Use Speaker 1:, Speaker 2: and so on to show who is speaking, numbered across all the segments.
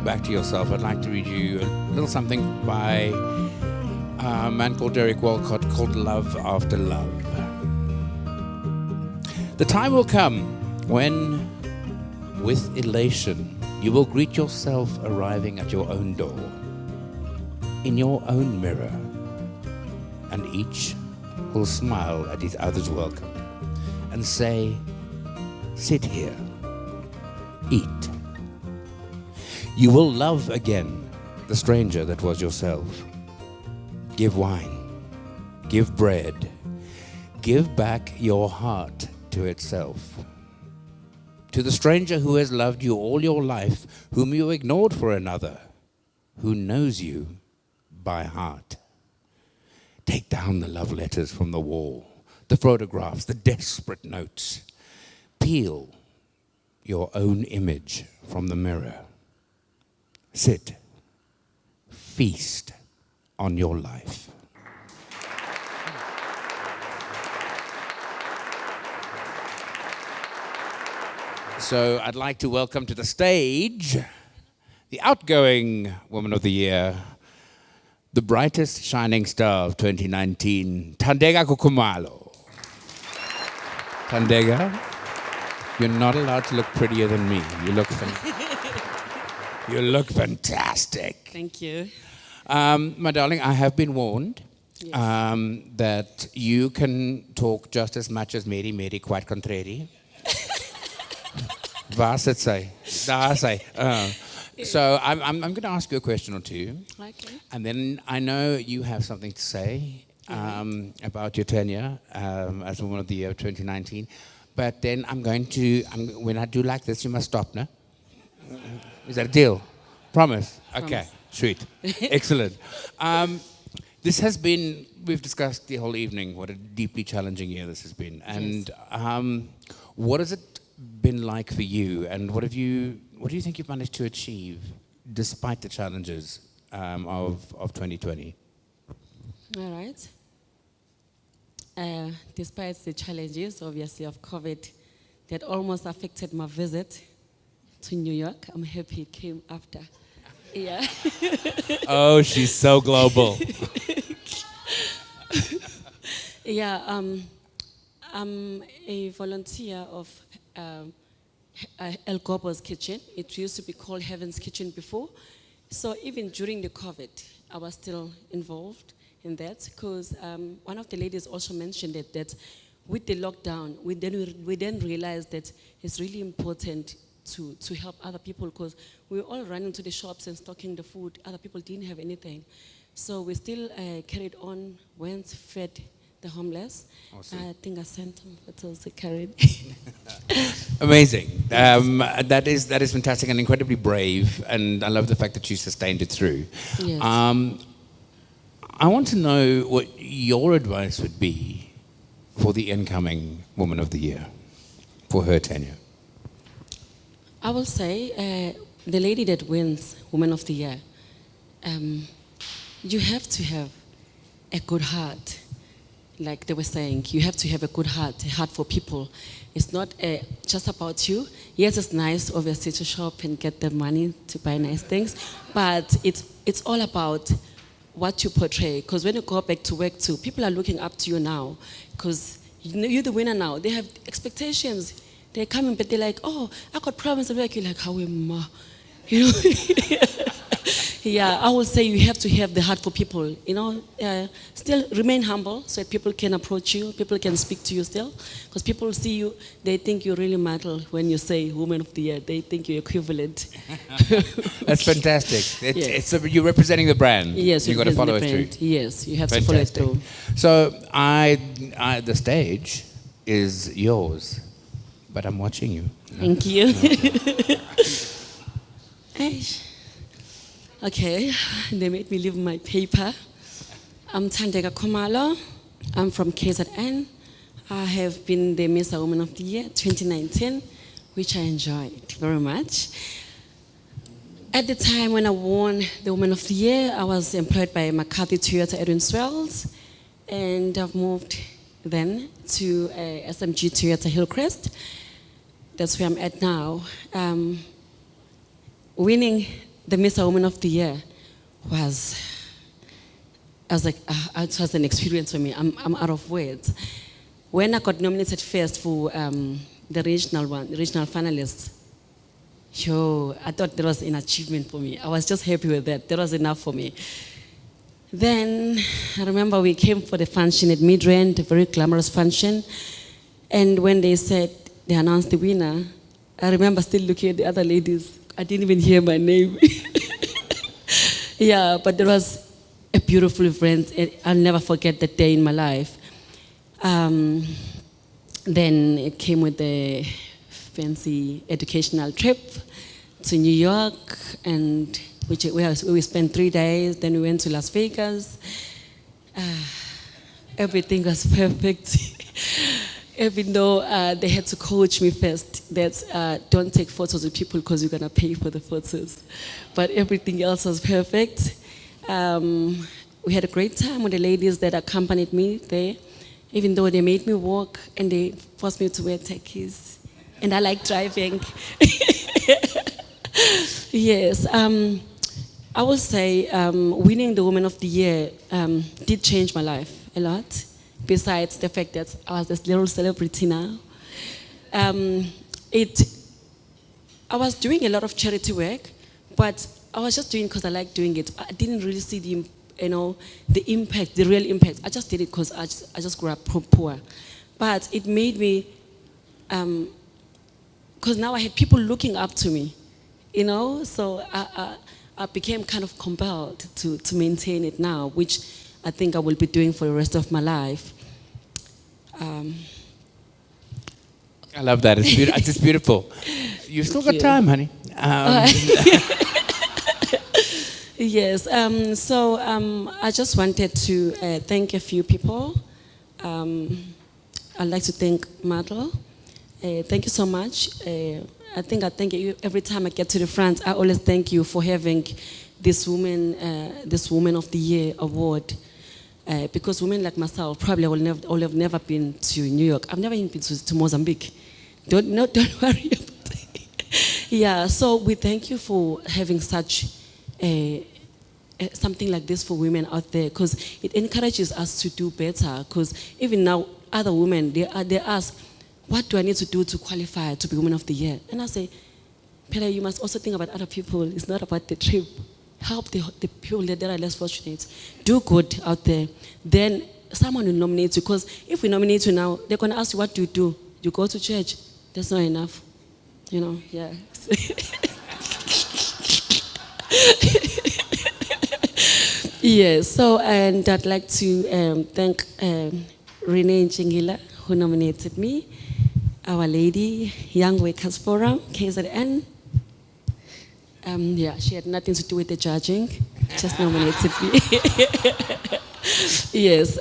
Speaker 1: back to yourself, I'd like to read you a little something by a man called Derek Walcott called Love After Love. The time will come when, with elation, you will greet yourself arriving at your own door, in your own mirror, and each will smile at his other's welcome and say, "Sit here, eat." You will love again the stranger that was yourself. Give wine, give bread, give back your heart to itself. To the stranger who has loved you all your life, whom you ignored for another, who knows you by heart. Take down the love letters from the wall, the photographs, the desperate notes. Peel your own image from the mirror. Sit, feast on your life. So I'd like to welcome to the stage the outgoing Woman of the Year, the brightest shining star of 2019, Thandeka Kukumalo. Thandeka, you're not allowed to look prettier than me. You look fantastic.
Speaker 2: Thank you.
Speaker 1: My darling, I have been warned
Speaker 2: Yes.
Speaker 1: that you can talk just as much as Mary, quite contrary. Waar sit sy? Daar sy. So I'm going to ask you a question or two.
Speaker 2: Okay.
Speaker 1: And then I know you have something to say about your tenure as Woman of the Year of 2019. But then when I do like this, you must stop, no? Is that a deal? Promise? Okay, sweet. Excellent. We've discussed the whole evening what a deeply challenging year this has been. And what has it been like for you? And what do you think you've managed to achieve despite the challenges of 2020?
Speaker 2: All right. Despite the challenges, obviously, of COVID that almost affected my visit to New York, I'm happy it came after. Yeah.
Speaker 1: Oh, she's so global.
Speaker 2: Yeah, I'm a volunteer of El Gobo's Kitchen. It used to be called Heaven's Kitchen before. So even during the COVID, I was still involved in that because one of the ladies also mentioned that with the lockdown, we then realized that it's really important to help other people because we were all running to the shops and stocking the food. Other people didn't have anything. So we still carried on, went, fed the homeless.
Speaker 1: Awesome.
Speaker 2: I think I sent them bottles to carry.
Speaker 1: Amazing. That is fantastic and incredibly brave, and I love the fact that you sustained it through.
Speaker 2: Yes.
Speaker 1: I want to know what your advice would be for the incoming Woman of the Year, for her tenure.
Speaker 2: I will say the lady that wins Woman of the Year, you have to have a good heart. Like they were saying, you have to have a good heart, a heart for people. It's not just about you. Yes, it's nice, obviously, to shop and get the money to buy nice things, but it's all about what you portray. Because when you go back to work too, people are looking up to you now, because you're the winner now. They have expectations. They're coming, but they're like, "Oh, I got problems at work." You're like, "How am I?" You know. Yeah, I would say you have to have the heart for people, still remain humble so that people can approach you, people can speak to you still. Because people see you, they think you really matter when you say Woman of the Year. They think you're equivalent.
Speaker 1: That's fantastic.
Speaker 2: Yes.
Speaker 1: You're representing the brand.
Speaker 2: Yes,
Speaker 1: You've got to follow it through.
Speaker 2: Yes, you have
Speaker 1: Fantastic.
Speaker 2: to follow it through.
Speaker 1: So the stage is yours, but I'm watching you.
Speaker 2: Thank you. Okay, they made me leave my paper. I'm Thandeka Kukumalo. I'm from KZN. I have been the MISA Woman of the Year 2019, which I enjoyed very much. At the time when I won the Woman of the Year, I was employed by McCarthy Toyota Edwin Swells, and I've moved then to SMG Toyota Hillcrest. That's where I'm at now. Winning the MISA Woman of the Year was, I was like, it was an experience for me. I'm out of words. When I got nominated first for the regional finalists, yo, I thought that was an achievement for me. I was just happy with that. That was enough for me. Then I remember we came for the function at Midrand, a very glamorous function. And when they announced the winner, I remember still looking at the other ladies. I didn't even hear my name. Yeah, but it was a beautiful event. I'll never forget that day in my life. Then it came with a fancy educational trip to New York, and we spent 3 days. Then we went to Las Vegas. Everything was perfect. Even though they had to coach me first that don't take photos with people because you're gonna pay for the photos. But everything else was perfect. We had a great time with the ladies that accompanied me there, even though they made me walk and they forced me to wear khakis. And I like driving. Yes, I will say winning the Woman of the Year did change my life a lot. Besides the fact that I was this little celebrity now. I was doing a lot of charity work, but I was just doing it because I like doing it. I didn't really see the impact, the real impact. I just did it because I just grew up poor. But it made me, because now I had people looking up to me, so I became kind of compelled to maintain it now, which I think I will be doing for the rest of my life.
Speaker 1: I love that. It's beautiful. You've still got time, honey.
Speaker 2: Yes. I just wanted to thank a few people. I'd like to thank Madel. Thank you so much. I thank you every time I get to the front. I always thank you for having this Woman of the Year award. Because women like myself probably will have never been to New York. I've never even been to Mozambique. Don't worry about it. Yeah, so we thank you for having such something like this for women out there, because it encourages us to do better. Because even now, other women, they ask, what do I need to do to qualify to be Woman of the Year? And I say, Pela, you must also think about other people. It's not about the trip. Help the people that are less fortunate. Do good out there. Then someone will nominate you. Because if we nominate you now, they're going to ask you, what do you do? You go to church. That's not enough. Yeah. Yes, so, and I'd like to thank Renee Njingila, who nominated me, Our Lady, Young Workers Forum, KZN. Yeah, she had nothing to do with the judging, just nominated me. Yes,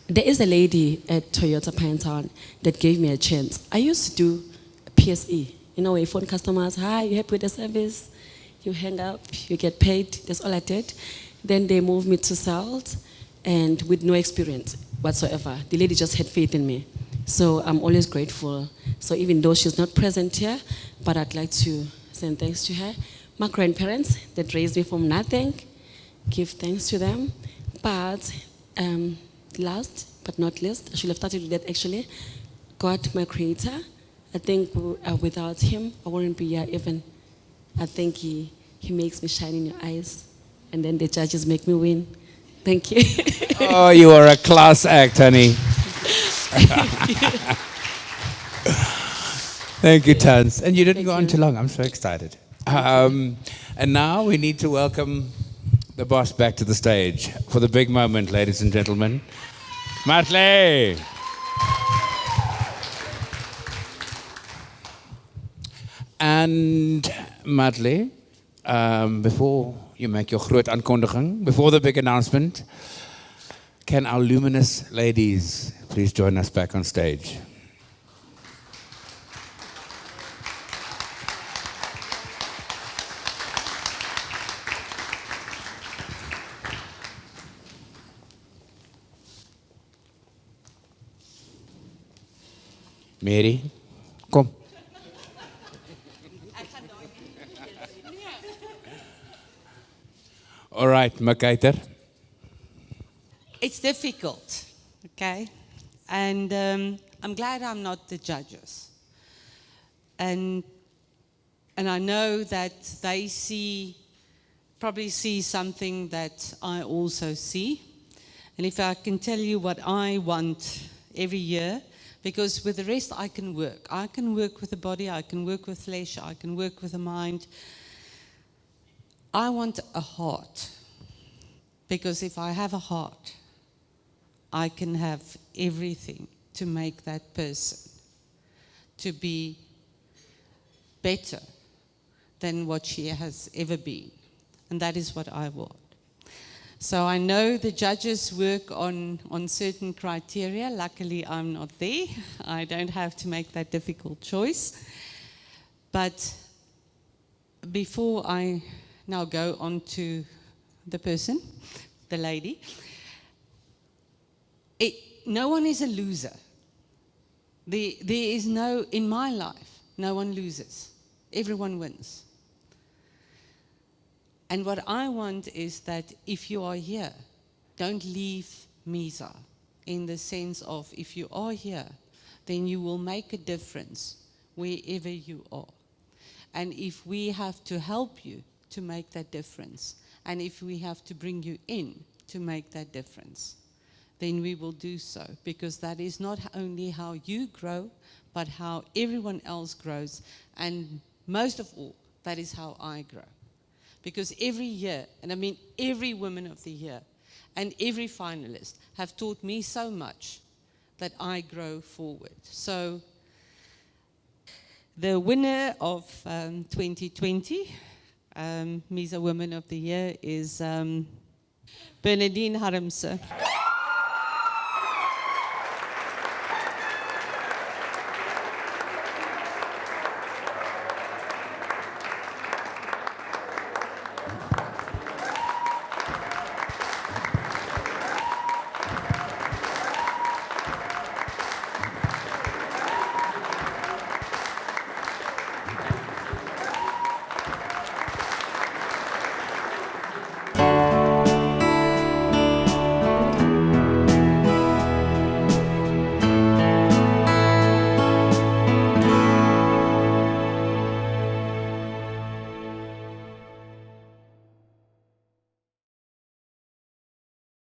Speaker 2: there is a lady at Toyota Pinetown that gave me a chance. I used to do PSE, where you phone customers, hi, you happy with the service? You hang up, you get paid, that's all I did. Then they moved me to sales, and with no experience whatsoever. The lady just had faith in me. So I'm always grateful. So even though she's not present here, but I'd like to send thanks to her. My grandparents that raised me from nothing, give thanks to them. But last but not least, I should have started with that actually, God, my creator. I think without him, I wouldn't be here even. I think he makes me shine in your eyes, and then the judges make me win. Thank you.
Speaker 1: Oh, you are a class act, honey. Thank you, Tans. And you didn't go on too long. I'm so excited. And now we need to welcome the boss back to the stage for the big moment, ladies and gentlemen. Matle! And Madly, before you make your groot aankondiging, before the big announcement, can our luminous ladies please join us back on stage? Mary, kom. All right, Makaiter.
Speaker 3: It's difficult, okay? And I'm glad I'm not the judges. And I know that they probably see something that I also see. And if I can tell you what I want every year, because with the rest I can work. I can work with the body, I can work with flesh, I can work with the mind. I want a heart. Because if I have a heart, I can have everything to make that person to be better than what she has ever been. And that is what I want. So I know the judges work on certain criteria. Luckily, I'm not there. I don't have to make that difficult choice. But before I now go on to the person, the lady, no one is a loser. There is no, in my life, no one loses. Everyone wins. And what I want is that if you are here, don't leave MISA, in the sense of if you are here, then you will make a difference wherever you are. And if we have to help you to make that difference, and if we have to bring you in to make that difference, then we will do so, because that is not only how you grow, but how everyone else grows, and most of all, that is how I grow. Because every year, and I mean every Woman of the Year, and every finalist have taught me so much that I grow forward. So the winner of 2020, MISA Woman of the Year, is Bernadine Harmse.